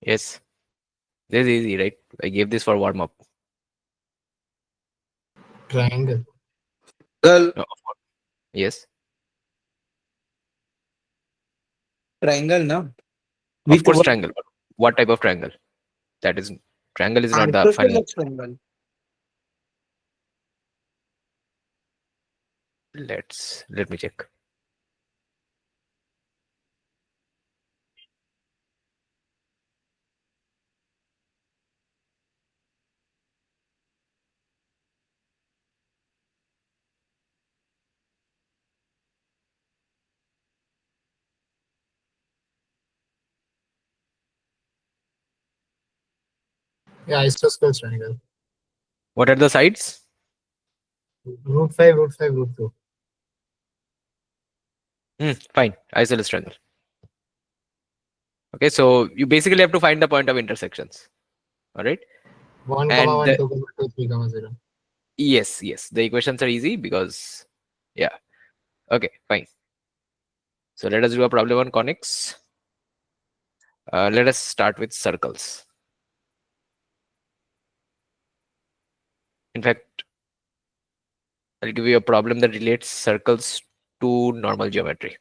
Yes. This is easy, right? I gave this for warm up. Triangle. Girl, No, of course. Yes. triangle, no? Of With course, what? triangle. But what type of triangle? That is triangle is not the final. Isosceles triangle. Let me check. Yeah, isosceles triangle. What are the sides? Root 5, root 5, root 2. Fine. Isosceles triangle. Okay, so you basically have to find the point of intersections. All right. 1, comma And 1, 2, comma 2, 3, comma 0. yes, the equations are easy because, yeah. Okay, fine. So let us do a problem on conics. Let us start with circles. In fact, I'll give you a problem that relates circles to normal geometry.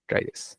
Try this.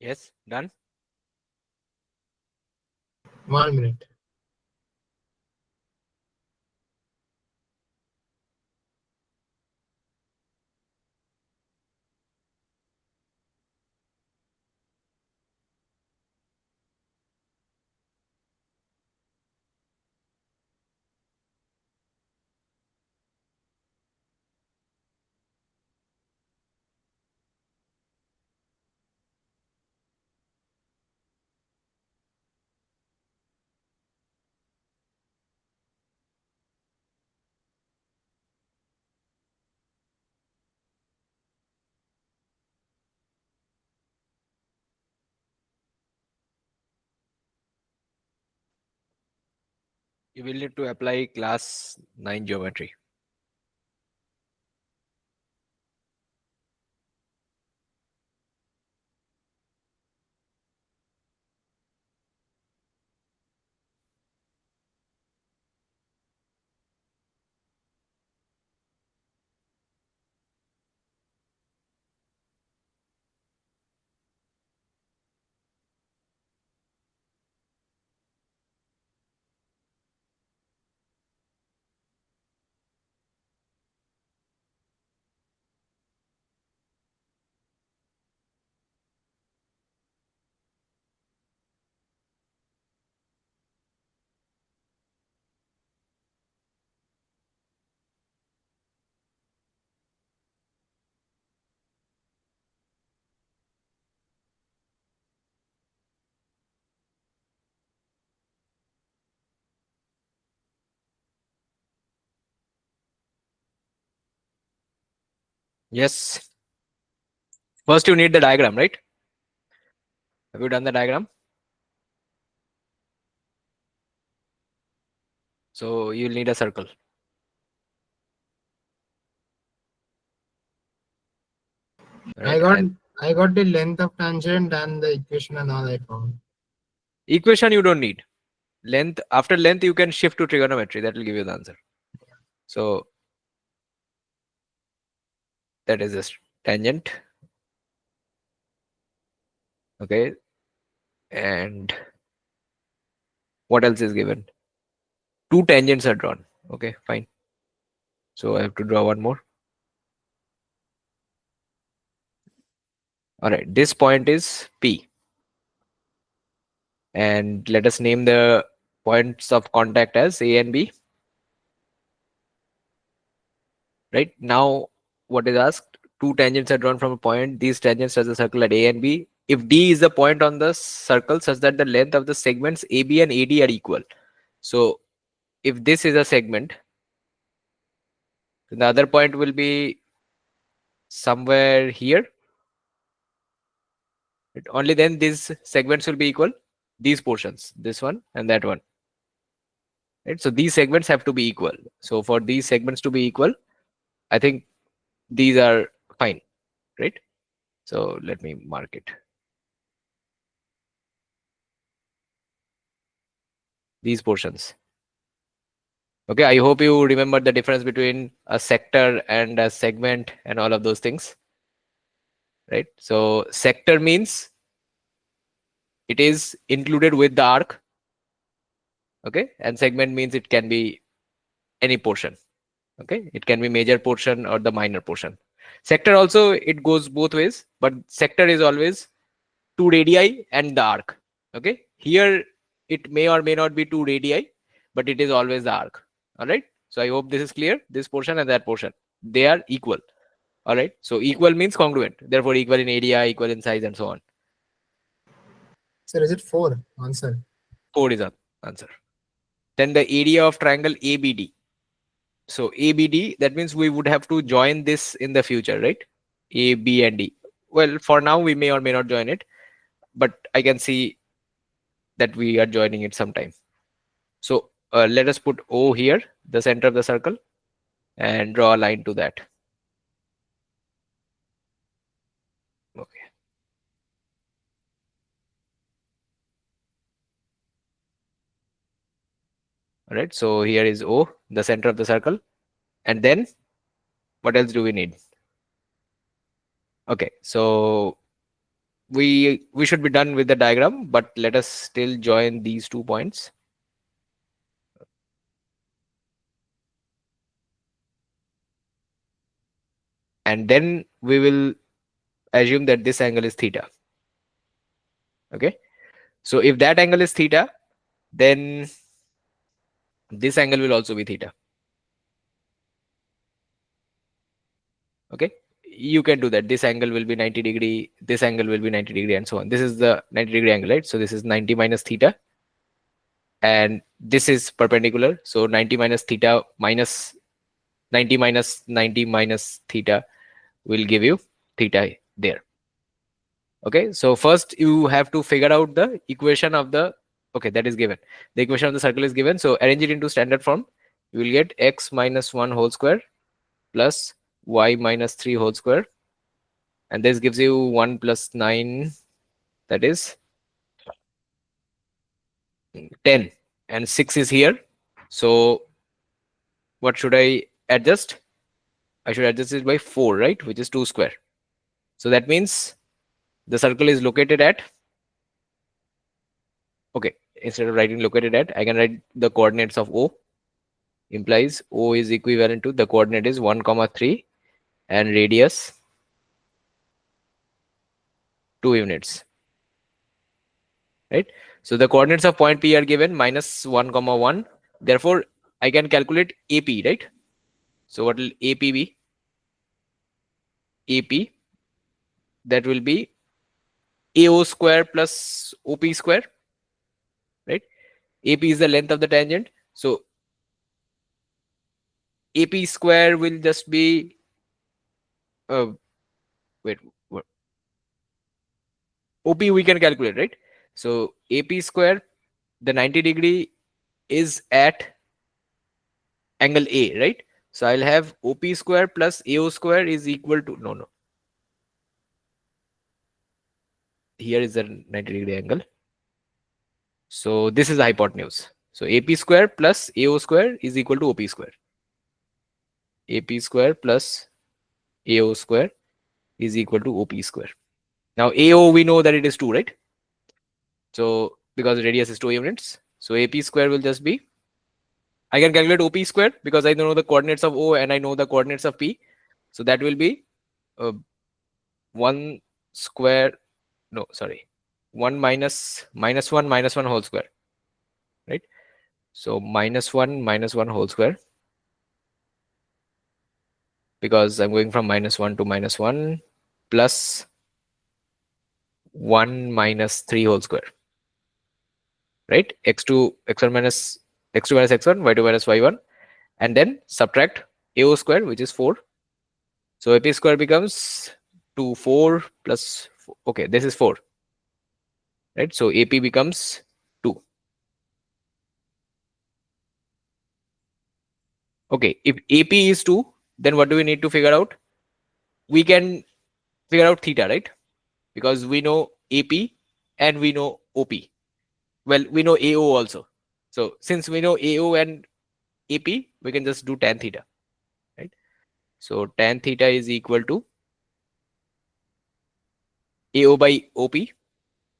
Yes, done. 1 minute. You will need to apply class 9 geometry. Yes. First, you need the diagram, right? Have you done the diagram? So you'll need a circle. I Right? got And I got the length of tangent and the equation and all I found. equation you don't need. Length, after length, you can shift to trigonometry. That will give you the answer. So that is just tangent. Okay. And what else is given? Two tangents are drawn. Okay, fine. So I have to draw one more. All right. This point is P. And let us name the points of contact as A and B. Right now, what is asked? Two tangents are drawn from a point. These tangents touch the circle at A and B. If D is the point on the circle such that the length of the segments AB and AD are equal. So if this is a segment, then the other point will be somewhere here. Only then these segments will be equal. These portions, this one and that one. Right? So these segments have to be equal. So for these segments to be equal, I think these are fine, right? So let me mark it. These portions. Okay, I hope you remember the difference between a sector and a segment and all of those things, right? So sector means it is included with the arc, okay, and segment means it can be any portion, okay, it can be major portion or the minor portion. Sector also, it goes both ways, but sector is always two radii and the arc. Okay, here it may or may not be two radii, but it is always the arc. All right, so I hope this is clear. This portion and that portion, they are equal. All right, so equal means congruent, therefore equal in area, equal in size, and so on. Sir, is it 4? Answer. 4 is the answer. Then the area of triangle ABD. So ABD, that means we would have to join this in the future, right? A, B, and D. Well, for now we may or may not join it, but I can see that we are joining it sometime. So let us put O here, the center of the circle, and draw a line to that. Okay. All right. So here is O, the center of the circle. And then what else do we need? Okay. So we should be done with the diagram, but let us still join these 2 points. And then we will assume that this angle is theta. Okay, so if that angle is theta, then this angle will also be theta. Okay, you can do that. This angle will be 90 degree, this angle will be 90 degree, and so on. This is the 90 degree angle, right? So this is 90 minus theta, and this is perpendicular. So 90 minus theta minus 90 minus 90 minus theta will give you theta there. Okay, so first you have to figure out the equation of the, okay, that is given. The equation of the circle is given. So arrange it into standard form. You will get x minus 1 whole square plus y minus 3 whole square, and this gives you 1 plus 9, that is 10, and 6 is here. So what should I adjust? I should adjust it by 4, right, which is 2 square. So that means the circle is located at, okay, instead of writing located at, I can write the coordinates of O. Implies O is equivalent to, the coordinate is 1 comma 3 and radius 2 units, right? So the coordinates of point P are given minus 1 comma 1. Therefore I can calculate AP, right? So what will AP be? AP, that will be AO square plus OP square, right? AP is the length of the tangent. So AP square will just be, wait, what? OP we can calculate, right? So AP square, the 90 degree is at angle A, right? So I'll have OP square plus AO square is equal to, no, here is the 90 degree angle. So this is the hypotenuse. So AP square plus AO square is equal to OP square. AP square plus AO square is equal to OP square. Now AO, we know that it is 2, right? So because radius is 2 units, so AP square will just be, I can calculate OP square because I know the coordinates of O and I know the coordinates of P. So that will be 1 square, no, sorry, 1 minus 1 whole square, right? So minus 1 whole square, because I'm going from -1 to -1, plus 1 minus 3 whole square, right? X2 x1 minus x2 minus x1, y2 minus y1, and then subtract AO square, which is 4. So AP square becomes 2, 4 plus 4. Okay, this is 4, right? So AP becomes 2. Okay, if AP is 2, then what do we need to figure out? We can figure out theta, right? Because we know AP and we know OP. Well, we know AO also. So since we know AO and AP, we can just do tan theta, right? So tan theta is equal to AO by OP,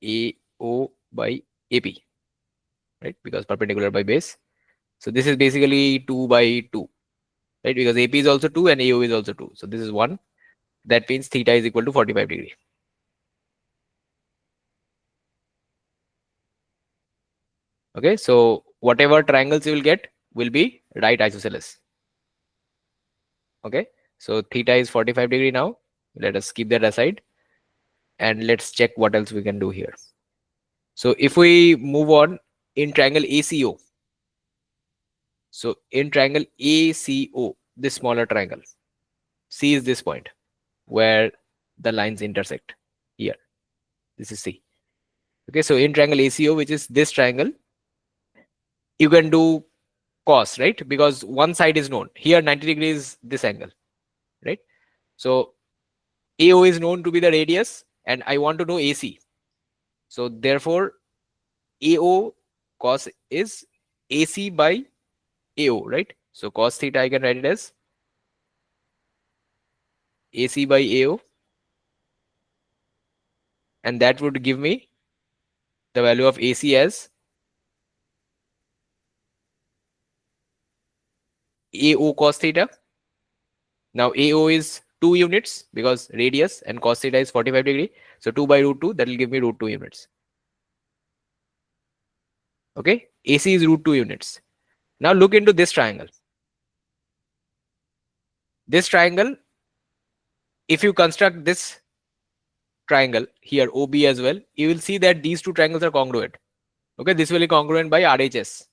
AO by AP, right? Because perpendicular by base. So this is basically 2 by 2, right? Because AP is also 2 and AO is also 2. So this is 1. That means theta is equal to 45 degree. Okay, so whatever triangles you will get will be right isosceles. Okay, so theta is 45 degree now. Let us keep that aside and let's check what else we can do here. So if we move on in triangle ACO, so in triangle ACO, this smaller triangle, C is this point where the lines intersect here. This is C. Okay, so in triangle ACO, which is this triangle, you can do cos, right? Because one side is known. Here 90 degrees this angle, right? So AO is known to be the radius and I want to know AC. So therefore AO cos is AC by AO, right? So cos theta I can write it as AC by AO and that would give me the value of AC as AO cos theta. Now AO is 2 units because radius, and cos theta is 45 degree. So 2 by root 2, that will give me root 2 units. Okay, AC is root 2 units. Now look into this triangle. This triangle, if you construct this triangle here, OB as well, you will see that these two triangles are congruent. Okay, this will be congruent by RHS.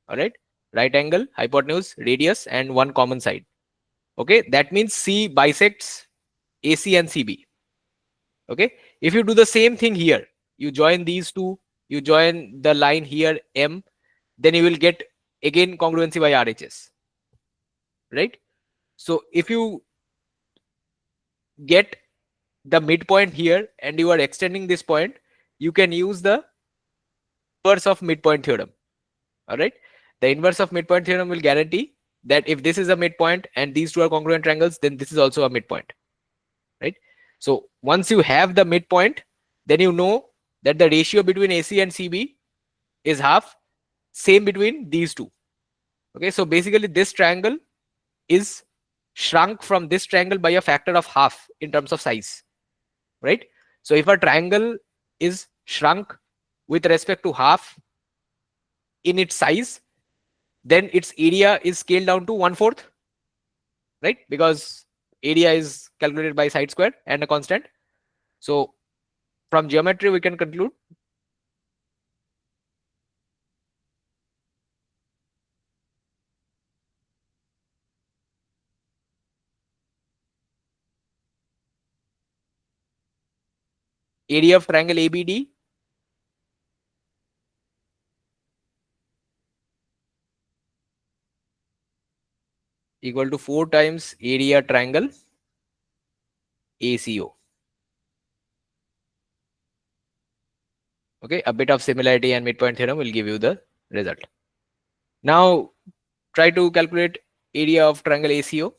All right, right angle, hypotenuse, radius, and one common side. Okay, that means C bisects AC and CB. Okay, if you do the same thing here, you join these two, you join the line here M, then you will get again congruency by RHS. Right? So if you get the midpoint here and you are extending this point, you can use the inverse of midpoint theorem. All right, the inverse of midpoint theorem will guarantee that if this is a midpoint and these two are congruent triangles, then this is also a midpoint. Right? So once you have the midpoint, then you know that the ratio between AC and CB is half, same between these two. Okay, so basically this triangle is shrunk from this triangle by a factor of half in terms of size. Right? So if a triangle is shrunk with respect to half in its size, then its area is scaled down to 1/4. Right? Because area is calculated by side square and a constant. So from geometry we can conclude area of triangle ABD equal to 4 times area triangle ACO. Okay, a bit of similarity and midpoint theorem will give you the result. Now try to calculate area of triangle ACO.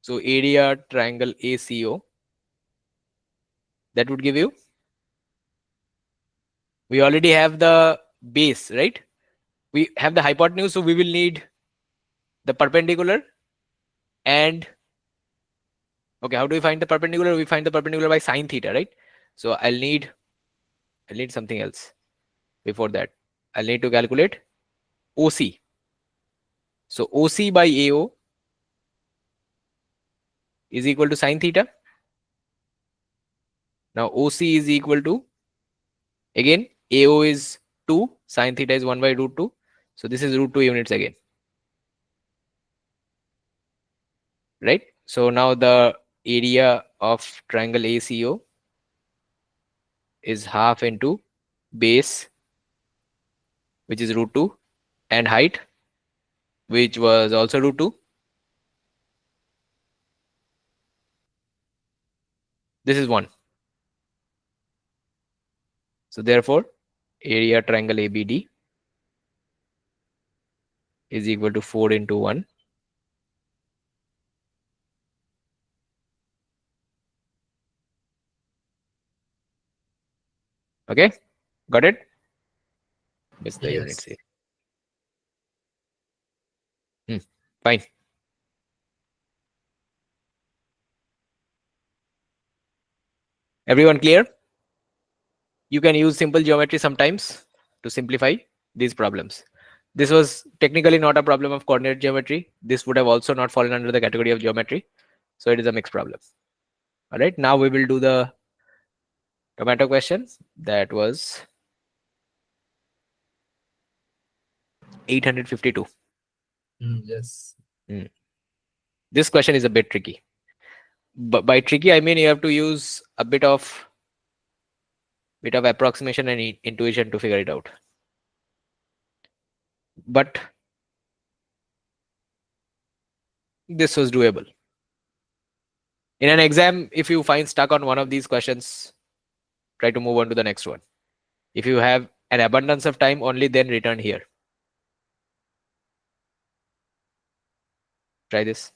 So area triangle ACO, that would give you, we already have the base, right? We have the hypotenuse, so we will need the perpendicular. And okay, how do we find the perpendicular? We find the perpendicular by sine theta, right? So I'll need something else before that. I'll need to calculate OC. So OC by AO is equal to sine theta. Now OC is equal to, again, AO is 2, sine theta is 1 by root 2. So this is root 2 units again. Right? So now the area of triangle ACO is half into base, which is root 2, and height, which was also root 2. This is 1. So therefore, area triangle ABD is equal to 4 into 1. Okay, got it? Missed the units Yes. here. Fine. Everyone clear? You can use simple geometry sometimes to simplify these problems. This was technically not a problem of coordinate geometry. This would have also not fallen under the category of geometry. So it is a mixed problem. All right, now we will do the tomato question. That was 852. Yes. This question is a bit tricky. But by tricky, I mean you have to use a bit of approximation and intuition to figure it out. But this was doable. In an exam, if you find stuck on one of these questions, try to move on to the next one. If you have an abundance of time, only then return here. Try this.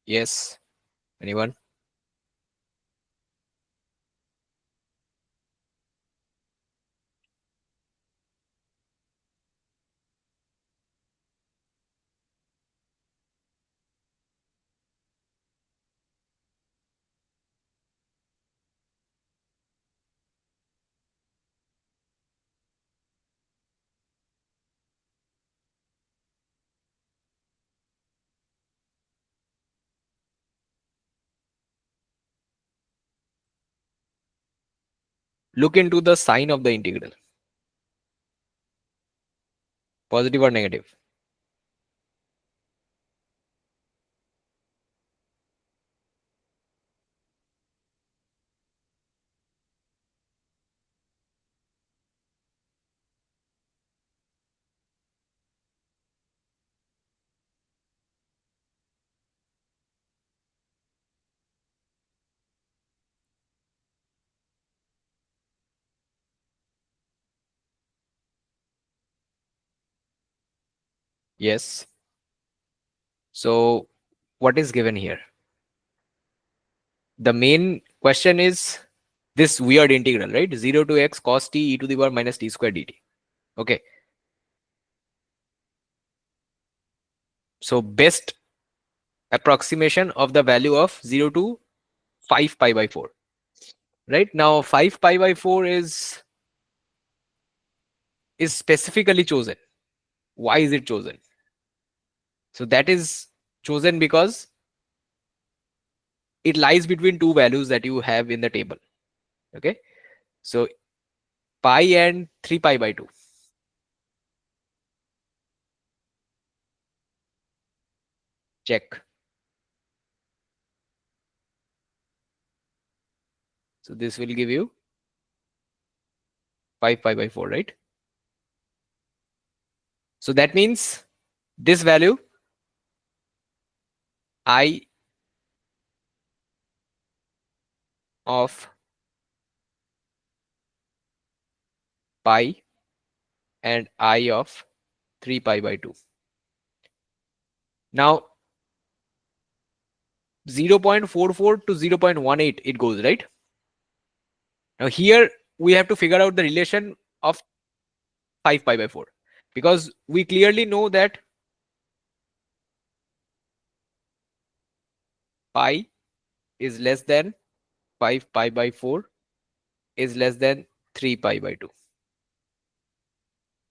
Yes. Anyone? Look into the sign of the integral. Positive or negative? Yes. So what is given here? The main question is this weird integral, right? 0 to x cos t e to the power minus t square dt. Okay. So best approximation of the value of 0 to 5 pi by 4. right? Now 5 pi by 4 is specifically chosen. Why is it chosen? So that is chosen because it lies between two values that you have in the table. Okay, so pi and 3 pi by 2. Check. So this will give you 5 pi by 4, right? So that means this value I of pi and I of 3 pi by 2. Now 0.44 to 0.18 it goes, right? Now here we have to figure out the relation of 5 pi by 4, because we clearly know that pi is less than 5 pi by 4 is less than 3 pi by 2.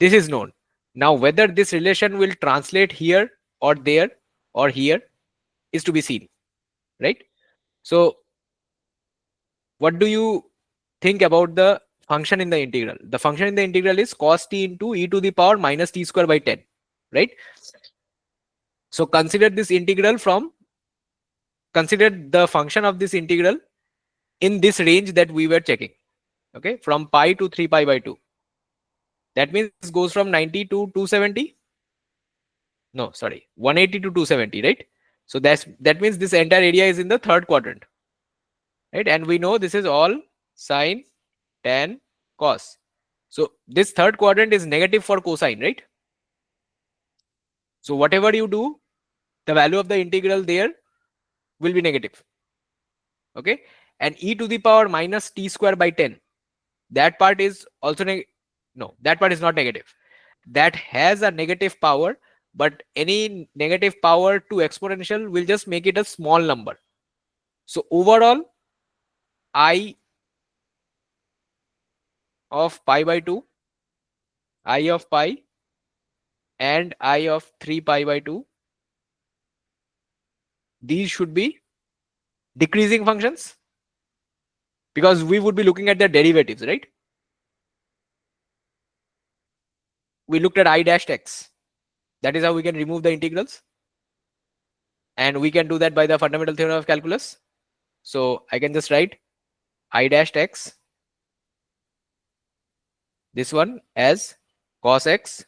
This is known. Now whether this relation will translate here or there or here is to be seen, right? So what do you think about the function in the integral? The function in the integral is cos t into e to the power minus t square by 10, right? So consider this integral from, consider the function of this integral in this range that we were checking, okay, from pi to 3 pi by 2. That means this goes from 90 to 270. No, sorry, 180 to 270, right? So that means this entire area is in the third quadrant, right? And we know this is all sine, tan, cos. So this third quadrant is negative for cosine, right? So whatever you do, the value of the integral there will be negative. Okay. And e to the power minus t square by 10. That part is also no, that part is not negative. That has a negative power, but any negative power to exponential will just make it a small number. So overall, I of pi by 2, I of pi, and I of 3 pi by 2, these should be decreasing functions, because we would be looking at their derivatives, right? We looked at I dashed x. That is how we can remove the integrals. And we can do that by the fundamental theorem of calculus. So I can just write I dashed x, this one, as cos x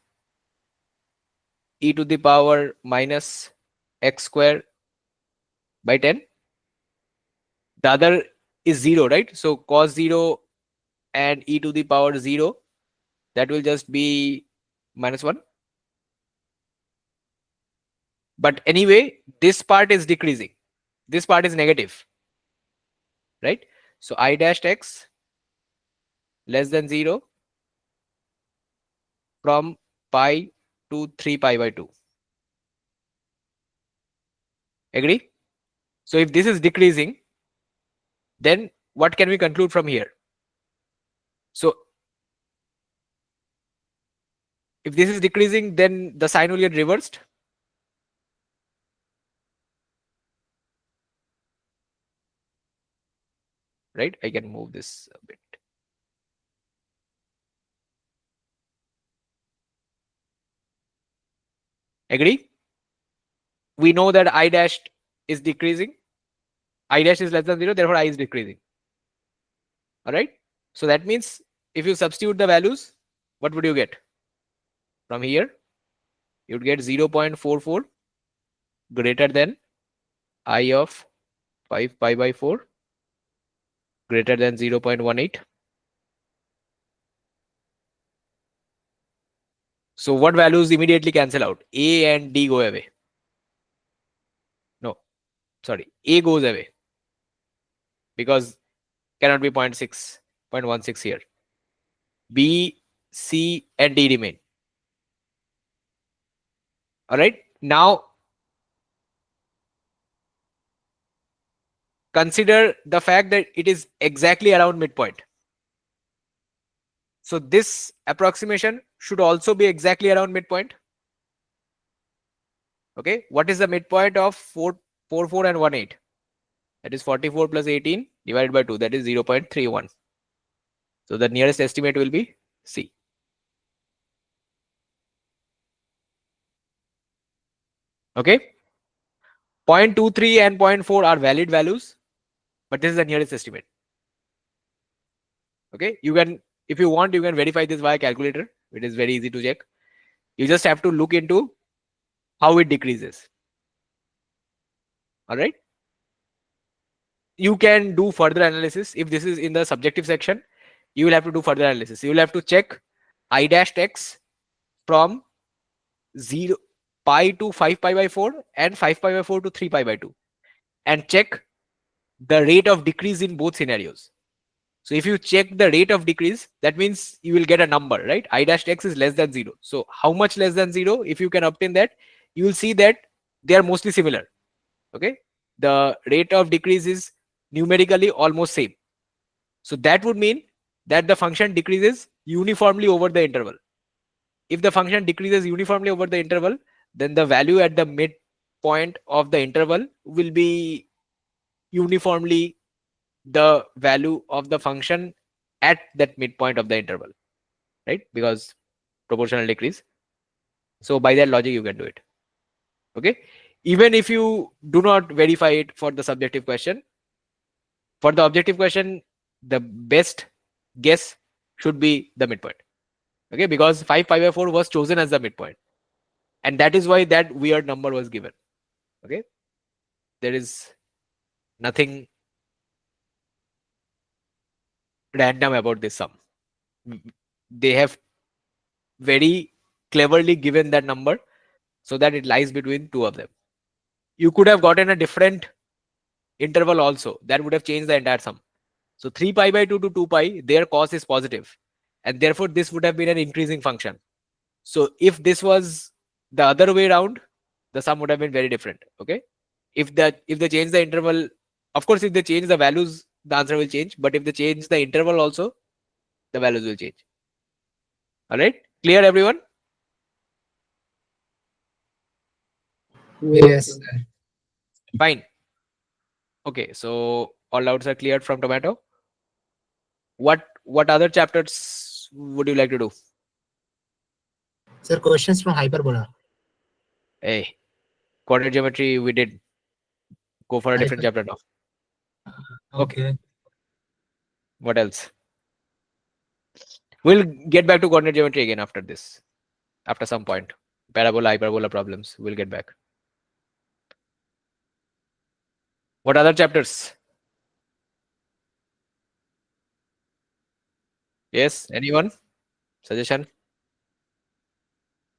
e to the power minus x square by 10. The other is 0, right? So cos 0 and e to the power 0, that will just be minus 1. But anyway, this part is decreasing. This part is negative, right? So I dashed x less than 0 from pi to 3 pi by 2. Agree? So if this is decreasing, then what can we conclude from here? So if this is decreasing, then the sign will get reversed. Right? I can move this a bit. Agree? We know that I dashed is decreasing. I dash is less than 0, therefore I is decreasing. Alright? So that means if you substitute the values, what would you get? From here, you'd get 0.44 greater than I of 5 pi by 4 greater than 0.18. So what values immediately cancel out? A and D go away. No, sorry, A goes away because cannot be 0.6, 0.16 here. B, C, and D remain. All right. Now consider the fact that it is exactly around midpoint. So this approximation should also be exactly around midpoint. Okay, what is the midpoint of 4, and 18? That is 44 plus 18 divided by 2. That is 0.31. So the nearest estimate will be C. Okay. 0.23 and 0.4 are valid values, but this is the nearest estimate. Okay. You can, if you want, you can verify this via calculator. It is very easy to check. You just have to look into how it decreases. All right. You can do further analysis. If this is in the subjective section, you will have to do further analysis. You will have to check I dash x from 0 pi to 5 pi by 4 and 5 pi by 4 to 3 pi by 2 and check the rate of decrease in both scenarios. So if you check the rate of decrease, that means you will get a number, right? I dash x is less than 0. So how much less than 0? If you can obtain that, you will see that they are mostly similar. Okay. The rate of decrease is numerically almost same. So that would mean that the function decreases uniformly over the interval. If the function decreases uniformly over the interval, then the value at the midpoint of the interval will be uniformly the value of the function at that midpoint of the interval, right? Because proportional decrease. So by that logic, you can do it. Okay. Even if you do not verify it for the subjective question, for the objective question, the best guess should be the midpoint. Okay. Because 5 pi by 4 was chosen as the midpoint. And that is why that weird number was given. Okay. There is nothing random about this sum. They have very cleverly given that number so that it lies between two of them. You could have gotten a different interval also. That would have changed the entire sum. So 3 pi by 2 to 2 pi, their cos is positive, and therefore this would have been an increasing function. So if this was the other way around, the sum would have been very different. Okay. If they change the interval, of course, if they change the values, the answer will change. But if they change the interval also, the values will change. All right. Clear, everyone? Yes, sir. Fine. Okay. So all doubts are cleared from tomato. What other chapters would you like to do? Sir, questions from hyperbola. Hey, coordinate geometry, we did. Go for a different Hyper. chapter now. Okay. Okay. What else? We'll get back to coordinate geometry again after this. After some point. Parabola, hyperbola problems. We'll get back. What other chapters? Yes, anyone? Suggestion?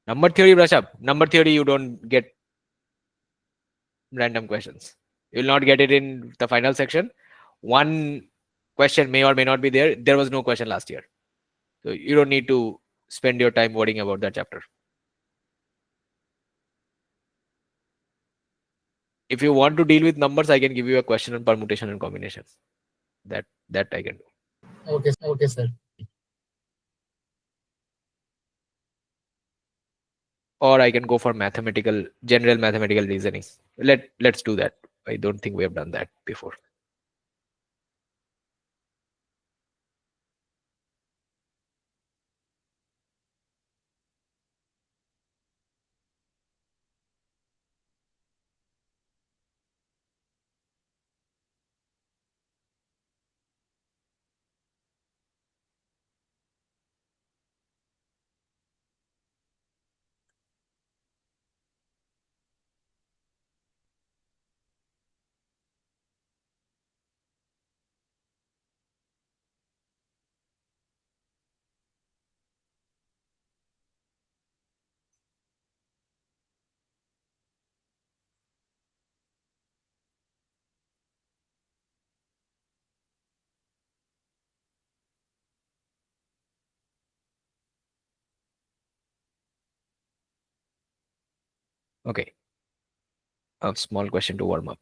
Number theory, brush up. Number theory, you don't get random questions. You will not get it in the final section. One question may or may not be there. There was no question last year. So you don't need to spend your time worrying about that chapter. If you want to deal with numbers, I can give you a question on permutation and combination. That I can do. Okay, sir. Or I can go for general mathematical reasoning. Let's do that. I don't think we have done that before. Okay. A small question to warm up.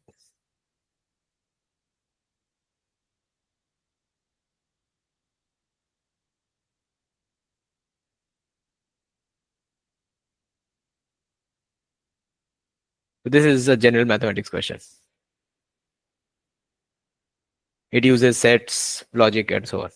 So this is a general mathematics question. It uses sets, logic, and so on.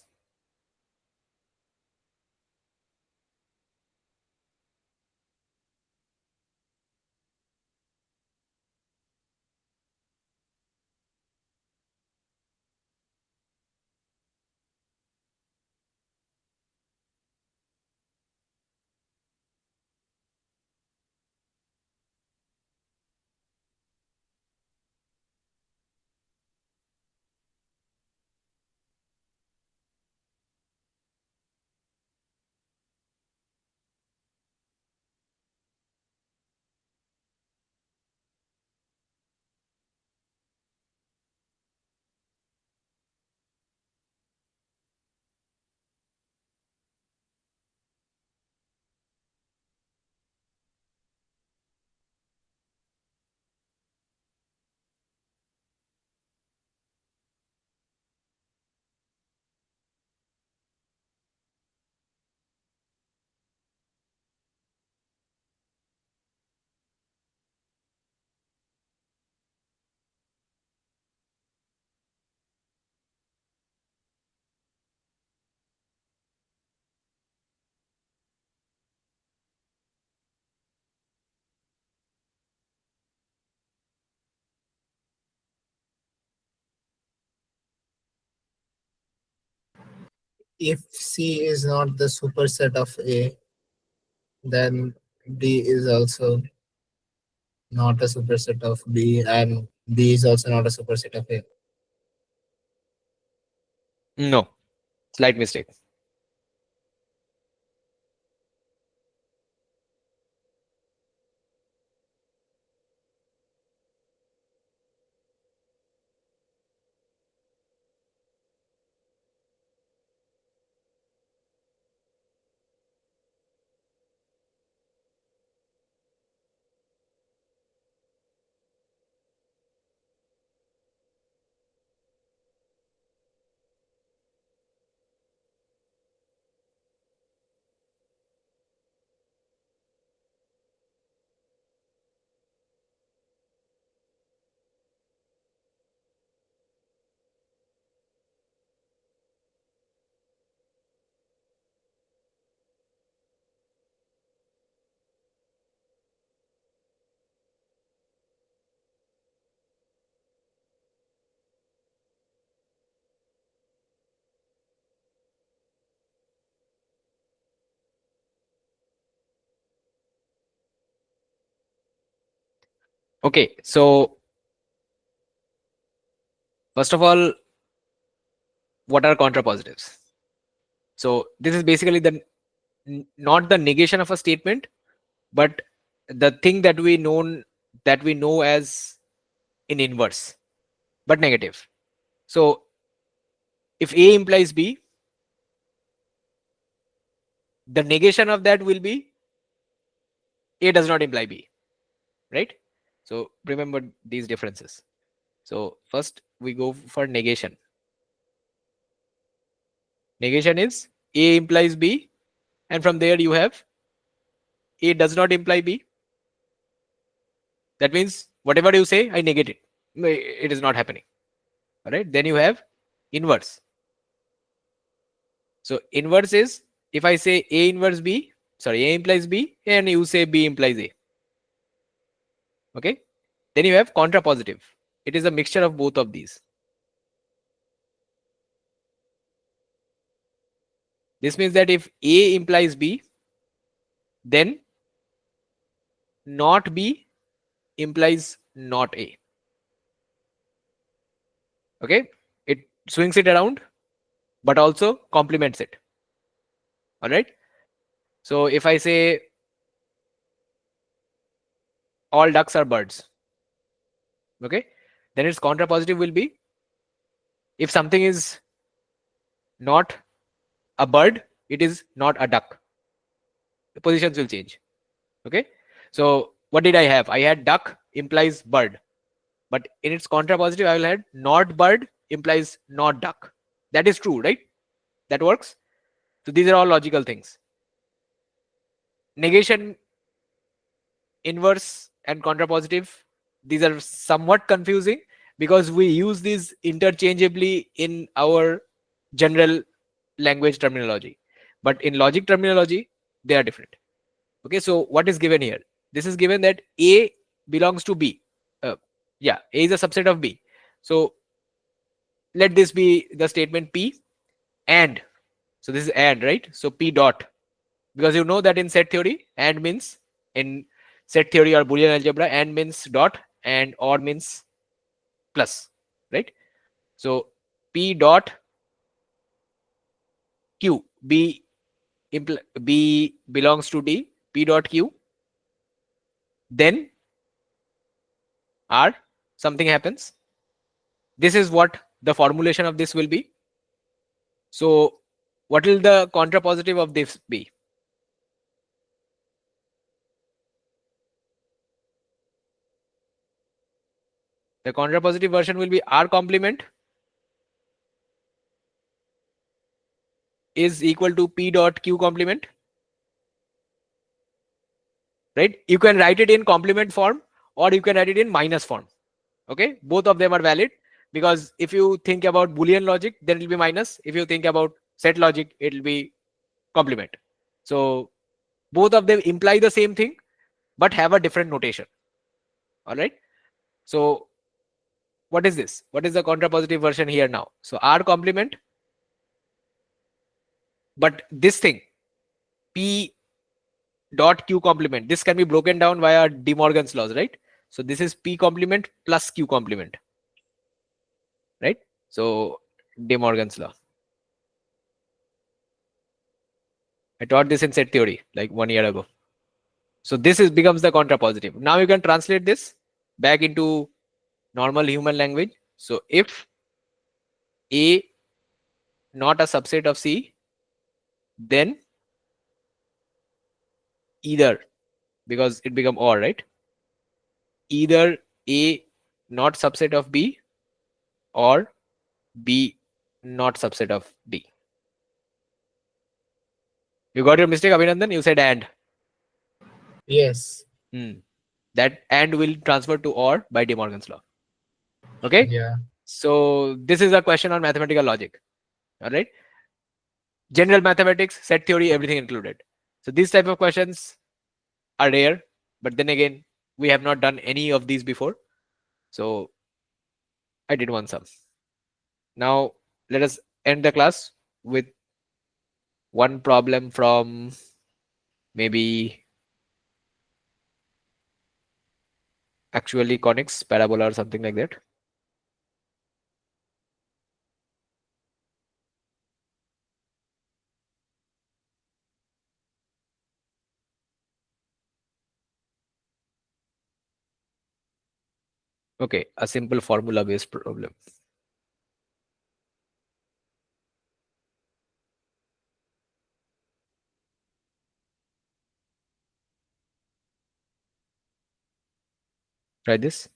If C is not the superset of A, then D is also not a superset of B, and B is also not a superset of A. No, slight mistake. Okay, so first of all, what are contrapositives? So this is basically not the negation of a statement, but the thing that we know as in inverse, but negative. So if A implies B, the negation of that will be A does not imply B, right? So remember these differences. So first we go for negation. Negation is A implies B, and from there you have A does not imply B. That means whatever you say, I negate it. No, it is not happening. All right. Then you have inverse. So inverse is if I say A inverse B, sorry, A implies B, and you say B implies A. Okay. Then you have contrapositive. It is a mixture of both of these. This means that if A implies B, then not B implies not A. Okay. It swings it around, but also complements it. All right. So if I say all ducks are birds, okay, then its contrapositive will be if something is not a bird, it is not a duck. The positions will change. Okay. So what did I have? I had duck implies bird, but in its contrapositive, I will have not bird implies not duck. That is true, right? That works. So these are all logical things. Negation, inverse, and contrapositive these are somewhat confusing because we use these interchangeably in our general language terminology, but in logic terminology they are different. Okay, so what is given here? This is given that A belongs to B. Yeah, A is a subset of B. So let this be the statement P, and so this is and, right? So P dot, because you know that in set theory and means, in set theory or Boolean algebra, and means dot and or means plus, right? So P dot Q, B belongs to D, P dot Q, then R, something happens. This is what the formulation of this will be. So what will the contrapositive of this be? The contrapositive version will be R complement is equal to P dot Q complement, right? You can write it in complement form or you can write it in minus form. Okay, both of them are valid, because if you think about Boolean logic, then it will be minus. If you think about set logic, it will be complement. So both of them imply the same thing but have a different notation. All right. So what is this? What is the contrapositive version here now? So R complement, but this thing P dot Q complement, this can be broken down via De Morgan's laws, right? So this is P complement plus Q complement, right? So De Morgan's law. I taught this in set theory like 1 year ago. So this is becomes the contrapositive. Now you can translate this back into normal human language. So if A not a subset of C, then either, because it become or, right? Either A not subset of B or B not subset of D. You got your mistake, Abhinandan? You said and. Yes. That and will transfer to or by De Morgan's law. Okay. Yeah. So this is a question on mathematical logic. All right. General mathematics, set theory, everything included. So these type of questions are rare, but then again, we have not done any of these before. So I did one sum. Now let us end the class with one problem from maybe actually conics, parabola or something like that. Okay, a simple formula based problem. Try this.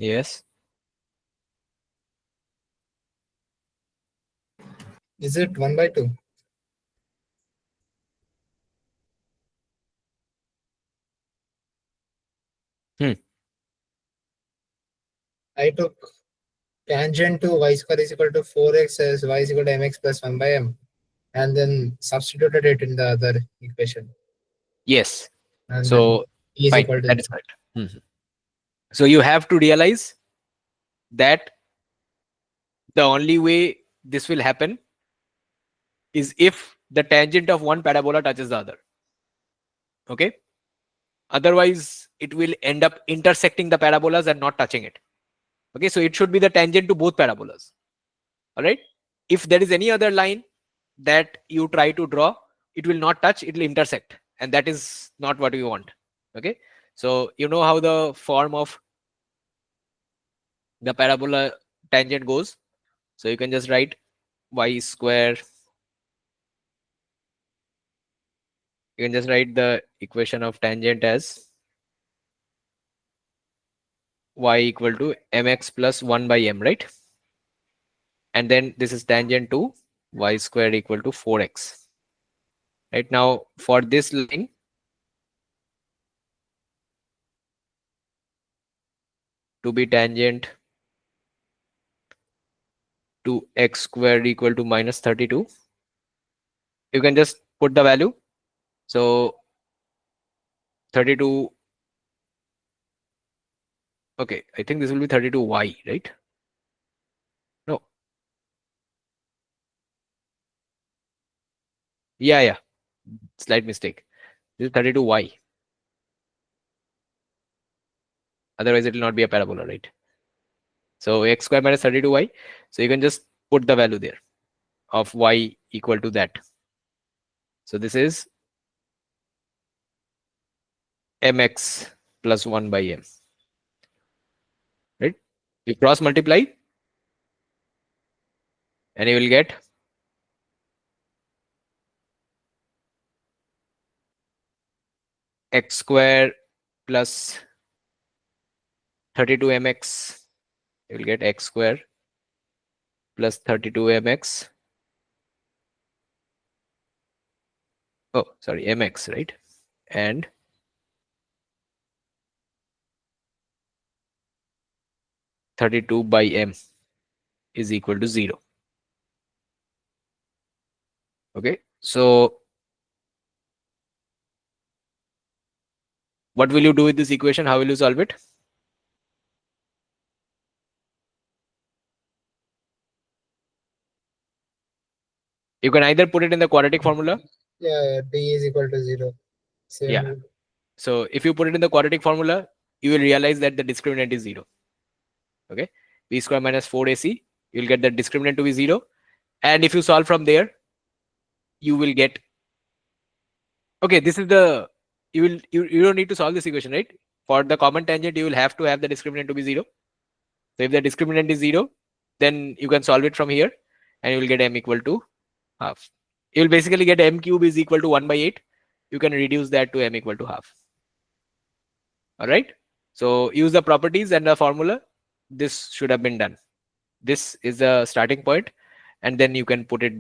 Yes. Is it 1/2? Hmm. I took tangent to y square is equal to 4x as y is equal to mx plus 1/m, and then substituted it in the other equation, Yes. and then So e is fine. equal to That is correct. Mhm. So you have to realize that the only way this will happen is if the tangent of one parabola touches the other. Okay. Otherwise, it will end up intersecting the parabolas and not touching it. Okay. So it should be the tangent to both parabolas. All right. If there is any other line that you try to draw, it will not touch, it will intersect. And that is not what we want. Okay. So you know how the form of the parabola tangent goes. So you can just write y square. You can just write the equation of tangent as y equal to mx plus 1 by m, right? And then this is tangent to y square equal to 4x. Right now, for this line, to be tangent to x square equal to minus 32, you can just put the value. So 32, okay, I think this will be 32y, right? No, yeah, slight mistake. This is 32y. Otherwise, it will not be a parabola, right? So x square minus 32y. So you can just put the value there of y equal to that. So this is mx plus 1 by m, right? You cross multiply and you will get x square plus 32 mx. You will get x square plus 32 mx. Oh, sorry, mx, right? And 32 by m is equal to 0. Okay, so what will you do with this equation? How will you solve it? You can either put it in the quadratic formula. Yeah, d is equal to 0. Same. Yeah. So if you put it in the quadratic formula, you will realize that the discriminant is 0. Okay, b square minus 4ac, you will get the discriminant to be 0. And if you solve from there, you will get, okay, this is the, you don't need to solve this equation, right? For the common tangent, you will have to have the discriminant to be 0. So if the discriminant is 0, then you can solve it from here and you will get m equal to half. You will basically get m cube is equal to 1 by 8. You can reduce that to m equal to half. All right. So use the properties and the formula. This should have been done. This is the starting point, and then you can put it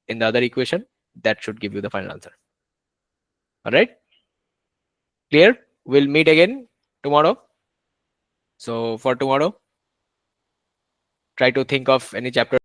in the other equation. That should give you the final answer. All right. Clear? We'll meet again tomorrow. So for tomorrow, try to think of any chapter